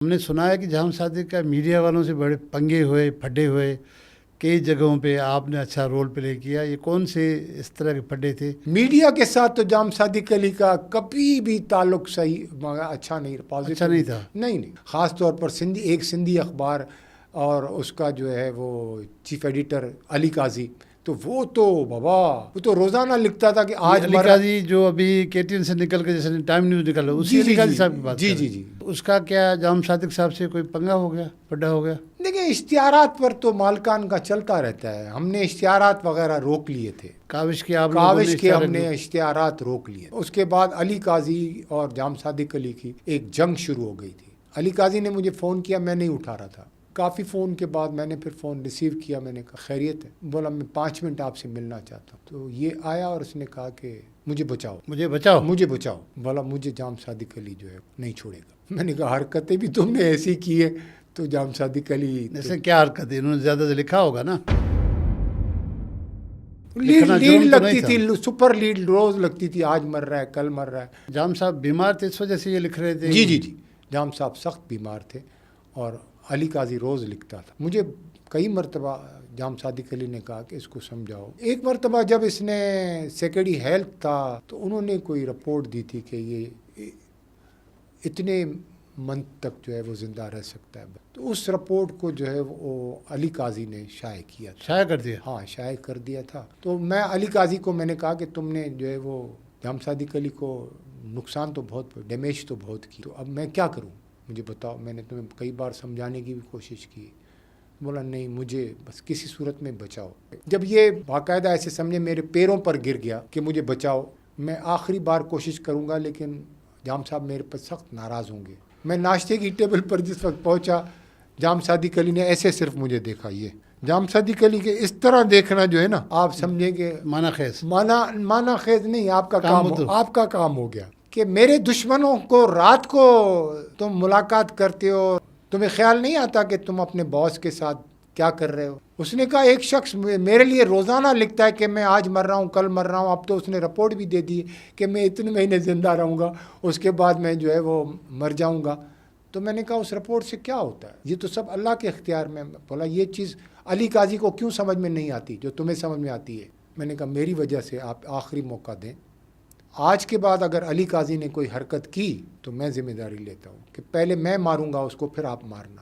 ہم نے سنا ہے کہ جام صادق کا میڈیا والوں سے بڑے پنگے ہوئے پھڈے ہوئے، کئی جگہوں پہ آپ نے اچھا رول پلے کیا، یہ کون سے اس طرح کے پھڈے تھے؟ میڈیا کے ساتھ تو جام صادق علی کا کبھی بھی تعلق صحیح اچھا نہیں، پازیٹو اچھا نہیں تھا؟ نہیں، خاص طور پر ایک سندھی اخبار اور اس کا جو ہے وہ چیف ایڈیٹر علی قاضی، تو وہ تو بابا وہ تو روزانہ لکھتا تھا کہ آج علی قاضی جو ابھی KTN سے نکل کے جیسے ٹائم نیوز نکل رہا ہے، اسی علی قاضی صاحب کی بات جی کر رہے جی ہیں؟ جی اس کا کیا جام صادق صاحب سے کوئی پنگا ہو گیا، پھڈا ہو گیا؟ دیکھیں، اشتہارات پر تو مالکان کا چلتا رہتا ہے، ہم نے اشتہارات وغیرہ روک لیے تھے، کاوش کے آپ لوگوں کاوش کے ہم اشتہار نے اشتہارات روک لیے۔ اس کے بعد علی قاضی اور جام صادق علی کی ایک جنگ شروع ہو گئی تھی۔ علی قاضی نے مجھے فون کیا، میں نہیں اٹھا رہا تھا، کافی فون کے بعد میں نے پھر فون ریسیو کیا، میں نے کہا خیریت ہے؟ بولا میں 5 منٹ آپ سے ملنا چاہتا ہوں۔ تو یہ آیا اور اس نے کہا کہ مجھے بچاؤ، مجھے بچاؤ۔ مجھے بچاؤ۔ بولا مجھے جام صادق علی جو ہے نہیں چھوڑے گا۔ میں نے کہا حرکتیں بھی تم نے ایسی کی ہے تو جام صادق علی جیسے کیا حرکت ہے؟ انہوں نے زیادہ سے لکھا ہوگا نا، لیڈ جرم تو لگتی نہیں تھی، تھا۔ سپر لیڈ روز لگتی تھی، آج مر رہا ہے کل مر رہا ہے۔ جام صاحب بیمار تھے اس وجہ سے یہ لکھ رہے تھے؟ جی جی جی، جام صاحب سخت بیمار تھے اور علی قاضی روز لکھتا تھا۔ مجھے کئی مرتبہ جام صادق علی نے کہا کہ اس کو سمجھاؤ۔ ایک مرتبہ جب اس نے سیکرٹری ہیلتھ تھا تو انہوں نے کوئی رپورٹ دی تھی کہ یہ اتنے منتھ تک جو ہے وہ زندہ رہ سکتا ہے، تو اس رپورٹ کو جو ہے وہ علی قاضی نے شائع کیا تھا، شائع کر دیا؟ ہاں شائع کر دیا تھا۔ تو میں علی قاضی کو میں نے کہا کہ تم نے جو ہے وہ جام صادق علی کو نقصان تو بہت، ڈیمیج تو بہت کی، تو اب میں کیا کروں، مجھے بتاؤ۔ میں نے تمہیں کئی بار سمجھانے کی بھی کوشش کی، بولا نہیں، مجھے بس کسی صورت میں بچاؤ۔ جب یہ باقاعدہ ایسے سمجھے میرے پیروں پر گر گیا کہ مجھے بچاؤ، میں آخری بار کوشش کروں گا، لیکن جام صاحب میرے پر سخت ناراض ہوں گے۔ میں ناشتے کی ٹیبل پر جس وقت پہنچا، جام صادق علی نے ایسے صرف مجھے دیکھا، یہ جام صادق علی کے اس طرح دیکھنا جو ہے نا، آپ سمجھیں کہ مانا خیز، مانا خیز نہیں، آپ کا کام آپ کا کام ہو گیا کہ میرے دشمنوں کو رات کو تم ملاقات کرتے ہو، تمہیں خیال نہیں آتا کہ تم اپنے باس کے ساتھ کیا کر رہے ہو۔ اس نے کہا ایک شخص میرے لیے روزانہ لکھتا ہے کہ میں آج مر رہا ہوں کل مر رہا ہوں، اب تو اس نے رپورٹ بھی دے دی کہ میں اتنے مہینے زندہ رہوں گا، اس کے بعد میں جو ہے وہ مر جاؤں گا۔ تو میں نے کہا اس رپورٹ سے کیا ہوتا ہے، یہ تو سب اللہ کے اختیار میں۔ بولا یہ چیز علی قاضی کو کیوں سمجھ میں نہیں آتی جو تمہیں سمجھ میں آتی ہے؟ میں نے کہا میری وجہ سے آپ آخری موقع دیں، آج کے بعد اگر علی قاضی نے کوئی حرکت کی تو میں ذمہ داری لیتا ہوں کہ پہلے میں ماروں گا اس کو، پھر آپ مارنا۔